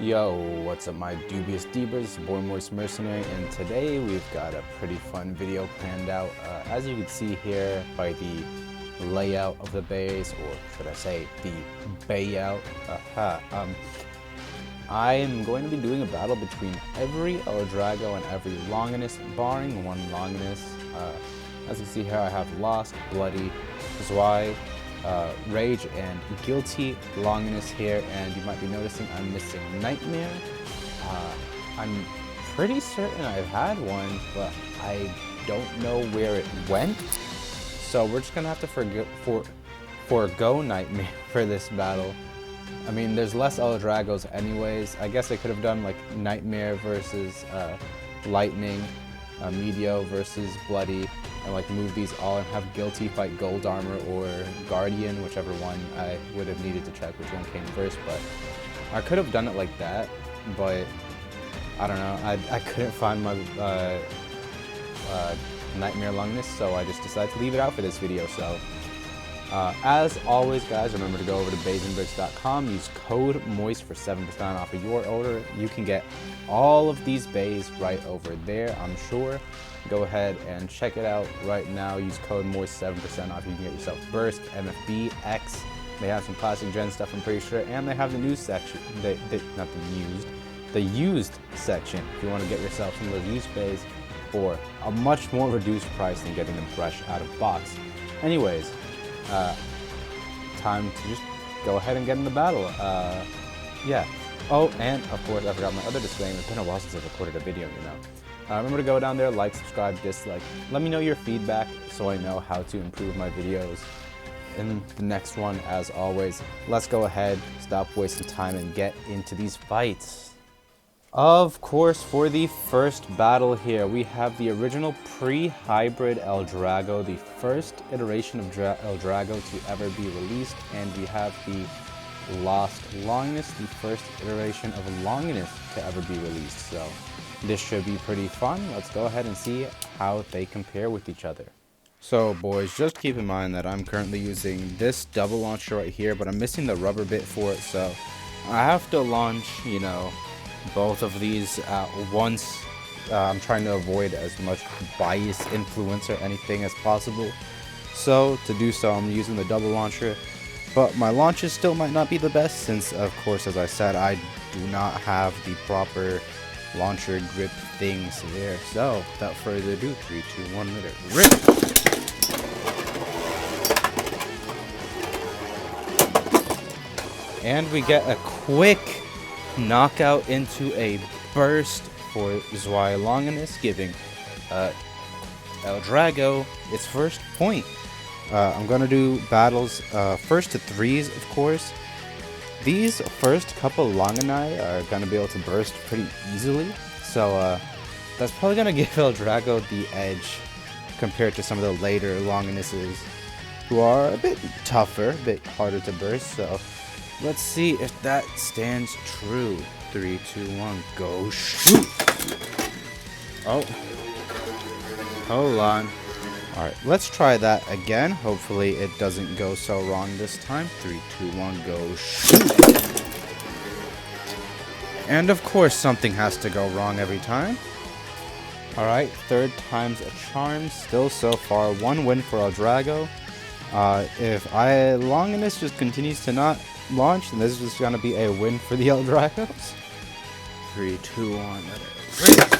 Yo, what's up my dubious Debers, boy Moist Mercenary, and today we've got a pretty fun video planned out. As you can see here by the layout of the bays, or should I say the bayout, I'm going to be doing a battle between every ElDrago and every Longinus, barring one Longinus. As you can see here, I have Lost, Bloody, Zwei, Rage, and Guilty Longinus here, and you might be noticing I'm missing Nightmare. I'm pretty certain I've had one, but I don't know where it went. So we're just gonna have to forego Nightmare for this battle. I mean, there's less ElDragos anyways. I guess I could have done like Nightmare versus Lightning, Medio versus Bloody, and like move these all and have Guilty fight Gold Armor or Guardian, whichever one. I would have needed to check which one came first, but I could have done it like that, but I don't know. I couldn't find my Nightmare Longinus, so I just decided to leave it out for this video. So as always, guys, remember to go over to baysandbricks.com, use code MOIST for 7% off of your order. You can get all of these bays right over there, I'm sure. Go ahead and check it out right now. Use code MOIST 7% off. You can get yourself Burst, MFB, X. They have some classic gen stuff, I'm pretty sure, and they have the new section. The used section. If you want to get yourself some of those used bays for a much more reduced price than getting them fresh out of box. Anyways, time to just go ahead and get in the battle. Yeah. Oh, and of course, I forgot my other disclaimer. It's been a while since I've recorded a video, you know. Remember to go down there, like, subscribe, dislike. Let me know your feedback so I know how to improve my videos in the next one. As always, let's go ahead, stop wasting time, and get into these fights. Of course, for the first battle here, we have the original pre-hybrid ElDrago, the first iteration of ElDrago to ever be released, and we have the Lost Longinus, the first iteration of Longinus to ever be released. So this should be pretty fun. Let's go ahead and see how they compare with each other. So boys, just keep in mind that I'm currently using this double launcher right here, but I'm missing the rubber bit for it, so I have to launch, you know, both of these at once. I'm trying to avoid as much bias influence or anything as possible. So to do so, I'm using the double launcher, but my launches still might not be the best since, of course, as I said, I do not have the proper launcher grip things there. So without further ado, 3, 2, 1, let it rip. And we get a quick knockout into a burst for Zwei Longinus, giving ElDrago its first point. I'm gonna do battles first to threes, of course. These first couple Longini are going to be able to burst pretty easily, so that's probably going to give ElDrago the edge compared to some of the later Longinuses, who are a bit tougher, a bit harder to burst. So let's see if that stands true. 3, 2, 1, go shoot! Oh, hold on. Alright, let's try that again. Hopefully it doesn't go so wrong this time. 3, 2, 1, go shoot! And of course something has to go wrong every time. Alright, third time's a charm. Still so far, one win for ElDrago. If Longinus just continues to not launch, then this is just going to be a win for the ElDragos. 3, 2, 1, let it rip!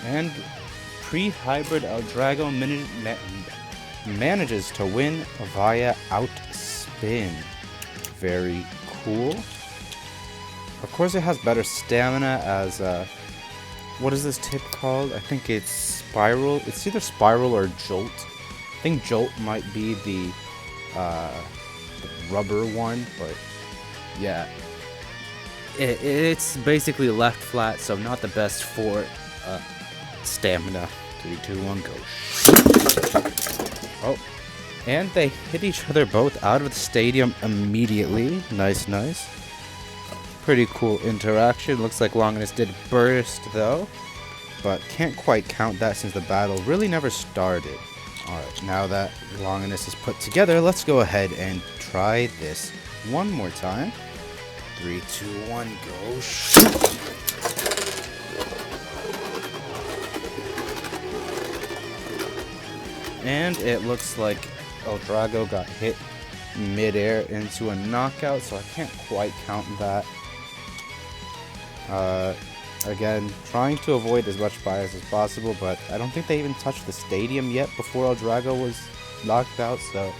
And pre-hybrid ElDrago manages to win via outspin. Very cool. Of course, it has better stamina as what is this tip called? I think it's Spiral. It's either Spiral or Jolt. I think Jolt might be the rubber one, but yeah, it's basically left flat, so not the best for stamina. 3, 2, 1, go. Oh, and they hit each other both out of the stadium immediately. Nice, nice. Pretty cool interaction. Looks like Longinus did burst though, but can't quite count that since the battle really never started. Alright, now that Longinus is put together, let's go ahead and try this one more time. 3, 2, 1, go. Shoot! And it looks like ElDrago got hit mid-air into a knockout, so I can't quite count that. Again, trying to avoid as much bias as possible, but I don't think they even touched the stadium yet before ElDrago was knocked out, so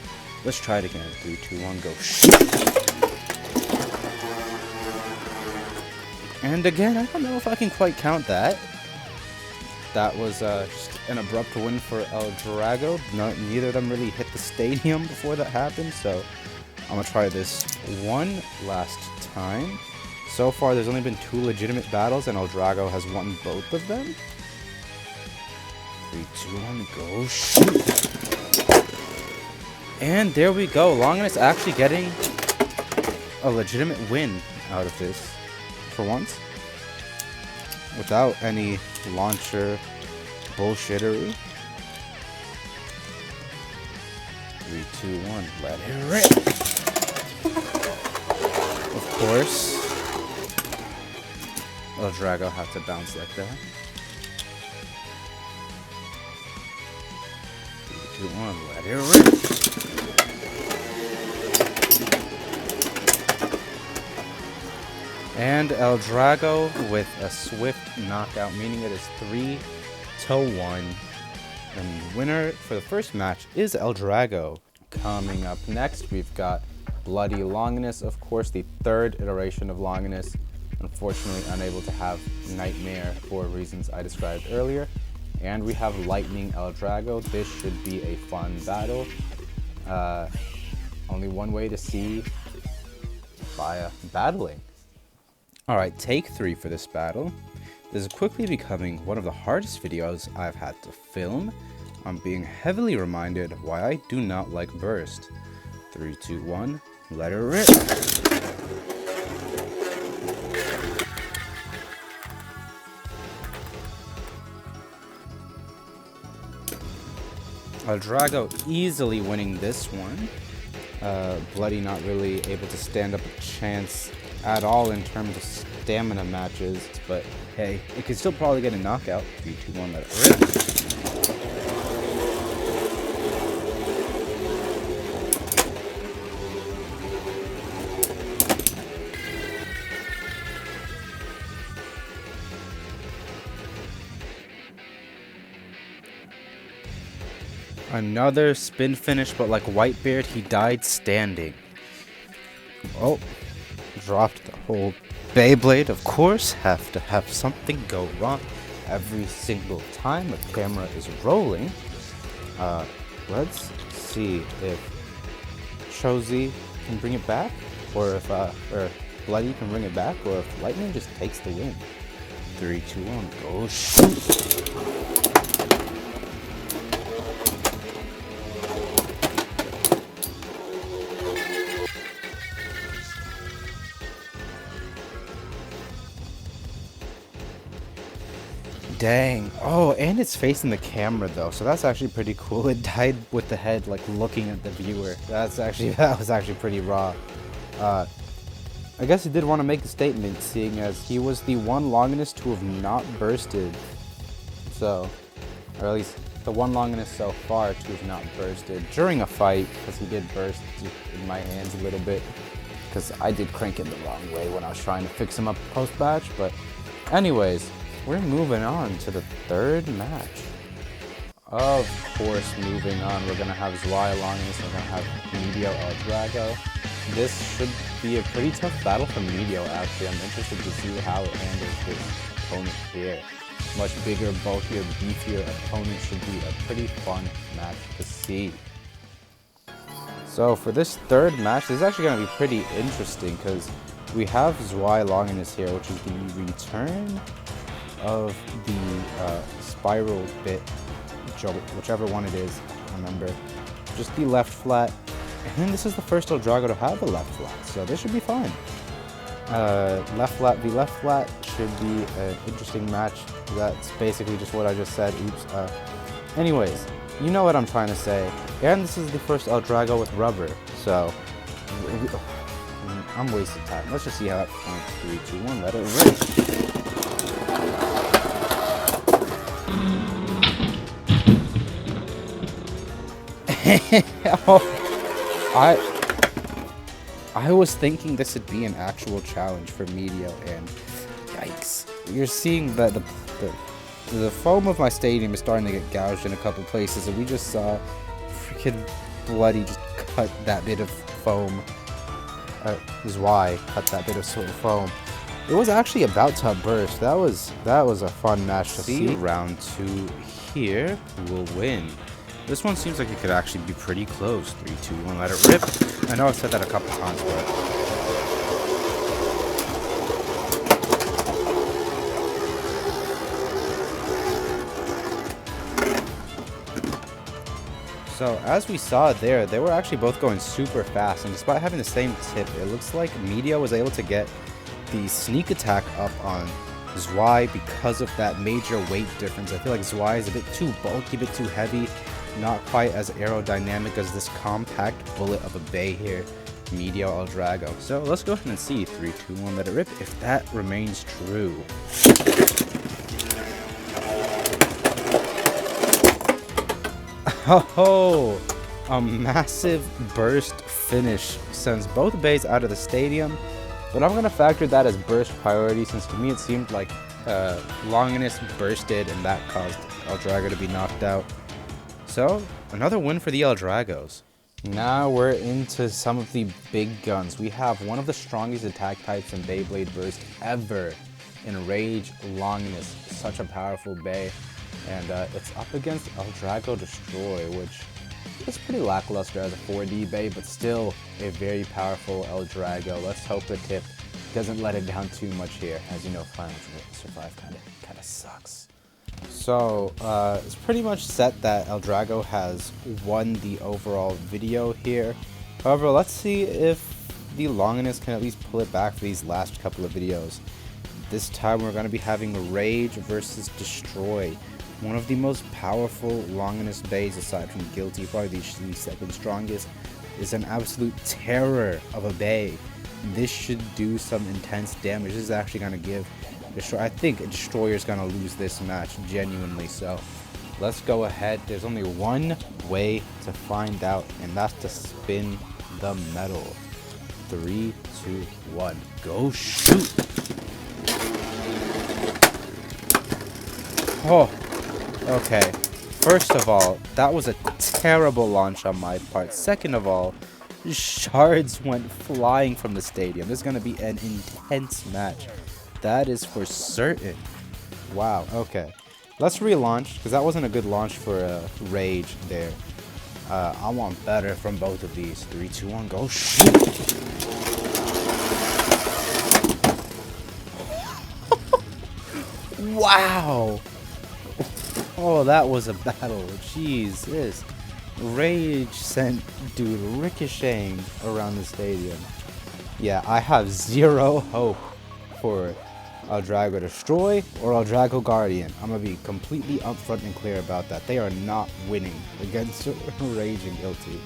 let's try it again. 3, 2, 1, go. And again, I don't know if I can quite count that. That was just an abrupt win for ElDrago. Neither of them really hit the stadium before that happened, so I'm going to try this one last time. So far, there's only been 2 legitimate battles, and ElDrago has won both of them. 3, 2, 1, go. Shoot! And there we go. Longinus actually getting a legitimate win out of this for once, without any launcher bullshittery. 3, 2, 1, let it rip. Of course, ElDrago have to bounce like that. 3, 2, 1, let it rip. And ElDrago with a swift knockout, meaning it is 3-1. And winner for the first match is ElDrago. Coming up next, we've got Bloody Longinus, of course, the 3rd iteration of Longinus. Unfortunately, unable to have Nightmare for reasons I described earlier. And we have Lightning ElDrago. This should be a fun battle. Only one way to see via battling. Alright, take 3 for this battle. This is quickly becoming one of the hardest videos I've had to film. I'm being heavily reminded why I do not like burst. 3, 2, 1, let it rip! ElDrago easily winning this one. Bloody not really able to stand up a chance at all in terms of stamina matches, but hey, it could still probably get a knockout. 3, 2, 1, let it rip. Another spin finish, but like Whitebeard, he died standing. Oh, dropped the whole Beyblade. Of course, have to have something go wrong every single time the camera is rolling. Let's see if Chozy can bring it back, or if or Bloody can bring it back, or if Lightning just takes the win. 3, 2, 1, go shoot! Dang. Oh, and it's facing the camera though, so that's actually pretty cool. It died with the head like looking at the viewer. That was actually pretty raw. I guess he did want to make a statement, seeing as he was the one Longinus to have not bursted. So, or at least the one Longinus so far to have not bursted during a fight, because he did burst in my hands a little bit, because I did crank it the wrong way when I was trying to fix him up post-batch. But anyways, we're moving on to the 3rd match. Of course, moving on, we're going to have Zwei Longinus, we're going to have Medio ElDrago. This should be a pretty tough battle for Medio, actually. I'm interested to see how it handles his opponent here. Much bigger, bulkier, beefier opponent should be a pretty fun match to see. So for this 3rd match, this is actually going to be pretty interesting, because we have Zwei Longinus here, which is the return of the spiral bit jolt, whichever one it is, remember. Just the left flat, and then this is the first ElDrago to have a left flat, so this should be fine. Left flat v left flat should be an interesting match. That's basically just what I just said. Oops. Anyways, you know what I'm trying to say. And this is the first ElDrago with rubber, so I'm wasting time. Let's just see how that performs. 3, 2, 1, let it rip. I was thinking this would be an actual challenge for Medio, and yikes. You're seeing that the foam of my stadium is starting to get gouged in a couple places, and we just saw freaking Bloody just cut that bit of foam. Is why cut that bit of sort of foam. It was actually about to burst. That was a fun match to see. Round 2 here, who will win? This one seems like it could actually be pretty close. 3, 2, 1, let it rip. I know I've said that a couple times, but so as we saw there, they were actually both going super fast, and despite having the same tip, it looks like Media was able to get the sneak attack up on Zwei because of that major weight difference. I feel like Zwei is a bit too bulky, a bit too heavy, not quite as aerodynamic as this compact bullet of a bay here, Media ElDrago. So let's go ahead and see. 3, 2, 1, let it rip, if that remains true. Oh, a massive burst finish sends both bays out of the stadium, but I'm going to factor that as burst priority, since to me it seemed like Longinus bursted and that caused ElDrago to be knocked out. So, another win for the ElDragos. Now we're into some of the big guns. We have one of the strongest attack types in Beyblade Burst ever in Rage Longinus. Such a powerful bay. And it's up against ElDrago Destroy, which is pretty lackluster as a 4D bay, but still a very powerful ElDrago. Let's hope the tip doesn't let it down too much here. As you know, Final Survive kind of sucks. So, it's pretty much set that ElDrago has won the overall video here. However, let's see if the Longinus can at least pull it back for these last couple of videos. This time we're going to be having Rage versus Destroy. One of the most powerful Longinus bays, aside from Guilty, probably the second strongest, is an absolute terror of a bay. This should do some intense damage. This is actually going to give Destroy. I think Destroyer's going to lose this match, genuinely so. Let's go ahead. There's only one way to find out, and that's to spin the metal. 3, 2, 1, go shoot! Oh, okay. First of all, that was a terrible launch on my part. Second of all, shards went flying from the stadium. This is going to be an intense match. That is for certain. Wow, okay. Let's relaunch, because that wasn't a good launch for Rage there. I want better from both of these. 3, 2, 1, go shoot! Wow! Oh, that was a battle. Jesus. Rage sent dude ricocheting around the stadium. Yeah, I have zero hope for ElDrago Destroy or ElDrago Guardian. I'm going to be completely upfront and clear about that. They are not winning against Rage and Guilty.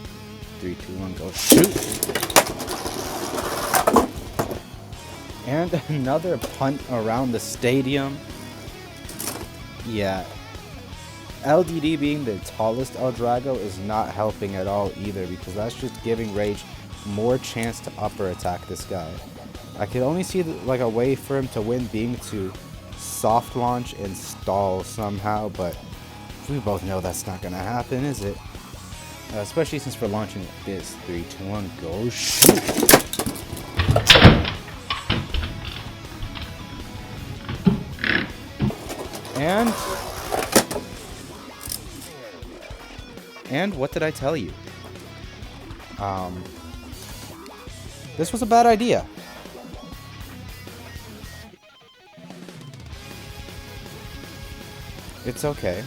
3, 2, 1, go shoot! And another punt around the stadium. Yeah. LDD being the tallest ElDrago is not helping at all either, because that's just giving Rage more chance to upper attack this guy. I could only see like a way for him to win being to soft launch and stall somehow, but we both know that's not gonna happen, is it? Especially since we're launching like this. 3, 2, 1, go shoot! And what did I tell you? This was a bad idea. It's okay.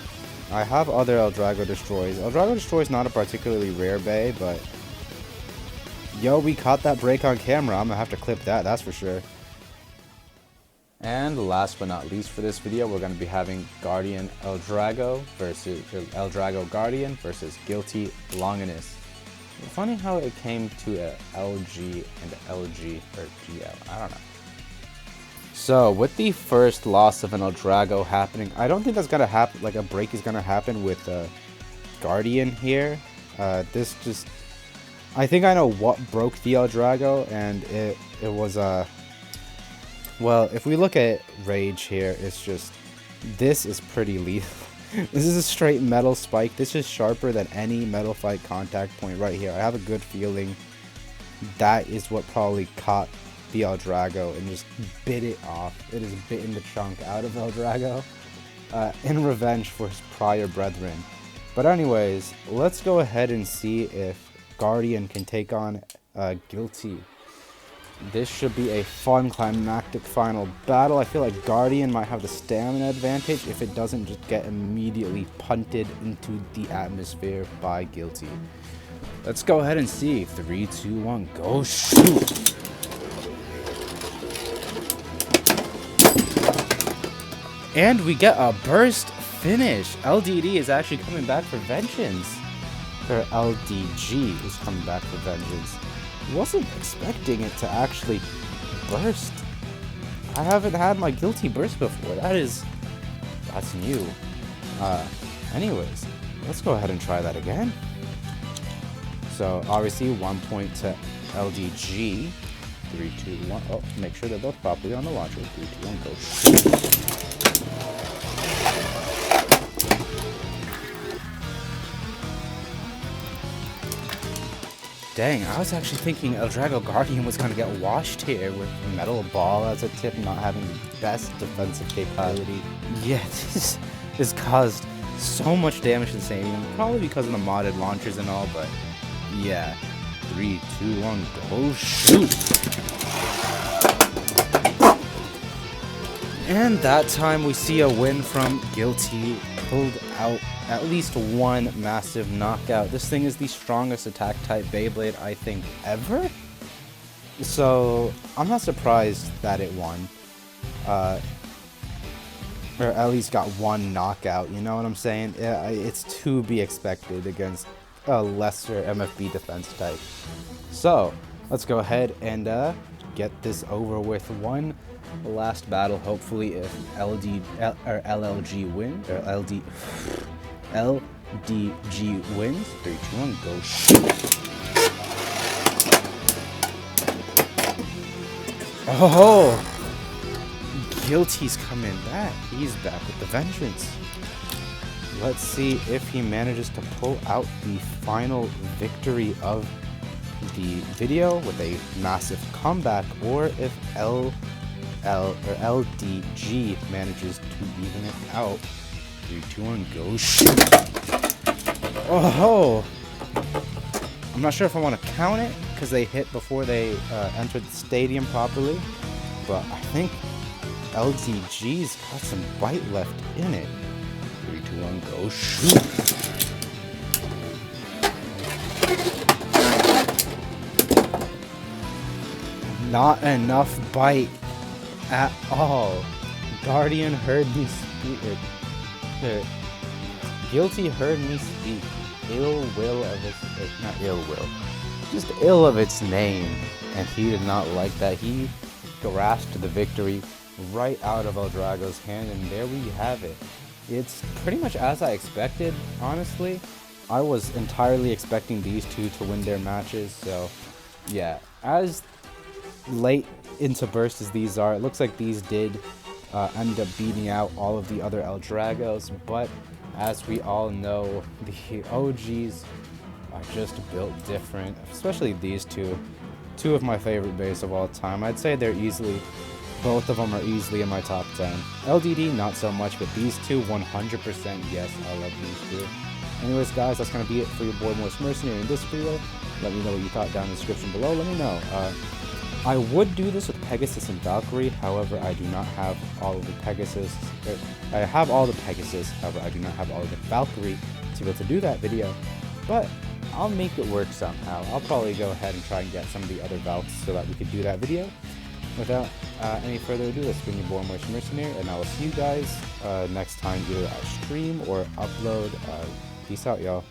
I have other ElDrago Destroys. ElDrago Destroy is not a particularly rare bay, but yo, we caught that break on camera. I'm gonna have to clip that, that's for sure. And last but not least for this video, we're going to be having Guardian ElDrago versus ElDrago Guardian versus Guilty Longinus. Funny how it came to a LG and a LG or GL. I don't know. So with the first loss of an ElDrago happening, I don't think that's gonna happen. Like a break is gonna happen with Guardian here. I think I know what broke the ElDrago, and it was well, if we look at Rage here, it's just, this is pretty lethal. This is a straight metal spike. This is sharper than any metal fight contact point right here. I have a good feeling that is what probably caught the ElDrago and just bit it off. It has bitten the chunk out of ElDrago in revenge for his prior brethren. But anyways, let's go ahead and see if Guardian can take on Guilty. This should be a fun climactic final battle. I feel like Guardian might have the stamina advantage if it doesn't just get immediately punted into the atmosphere by Guilty. Let's go ahead and see. 3, 2, 1, go shoot! And we get a burst finish. LDD is actually coming back for vengeance. Or LDG is coming back for vengeance. Wasn't expecting it to actually burst. I haven't had my Guilty burst before. That's new. Anyways, let's go ahead and try that again. So obviously 1 point to LDG. 3, 2, 1. Oh, make sure they're both properly on the launcher. 3, 2, 1, go. Dang, I was actually thinking ElDrago Guardian was going to get washed here with Metal Ball as a tip, not having the best defensive capability. Yeah, this caused so much damage to the stadium, probably because of the modded launchers and all, but yeah. 3, 2, 1, go shoot! And that time we see a win from Guilty, pulled out at least one massive knockout. This thing is the strongest attack type Beyblade I think ever. So I'm not surprised that it won. Or at least got one knockout, you know what I'm saying? It's to be expected against a lesser MFB defense type. So let's go ahead and get this over with. One last battle, hopefully, if LLG wins, or LDG wins. 3, 2, 1, go shoot! Oh! Guilty's coming back. He's back with the vengeance. Let's see if he manages to pull out the final victory of the video with a massive comeback, or if LDG manages to even it out. 3, 2, 1, go shoot! Oh! I'm not sure if I want to count it because they hit before they entered the stadium properly, but I think LDG's got some bite left in it. 3, 2, 1, go shoot! Not enough bite at all. Guardian heard me speak. Guilty heard me speak. Ill will of its, not ill will, just ill of its name, and he did not like that. He grasped the victory right out of ElDrago's hand, and there we have it. It's pretty much as I expected, honestly. I was entirely expecting these two to win their matches, so yeah. As late into burst as these are, it looks like these did end up beating out all of the other ElDragos, but as we all know, the OGs are just built different, especially these two. Two of my favorite bays of all time. I'd say both of them are easily in my top 10. LDD, not so much, but these two, 100%, yes, I love these two. Anyways, guys, that's going to be it for your boy Morse Mercenary in this video. Let me know what you thought down in the description below. Let me know. I would do this with Pegasus and Valkyrie, however, I do not have all of the Pegasus. I have all the Pegasus, however, I do not have all of the Valkyrie to be able to do that video. But I'll make it work somehow. I'll probably go ahead and try and get some of the other Valks so that we could do that video. without any further ado, it's been your boy Moist Mercenary, and I will see you guys next time, either I stream or upload. Peace out, y'all.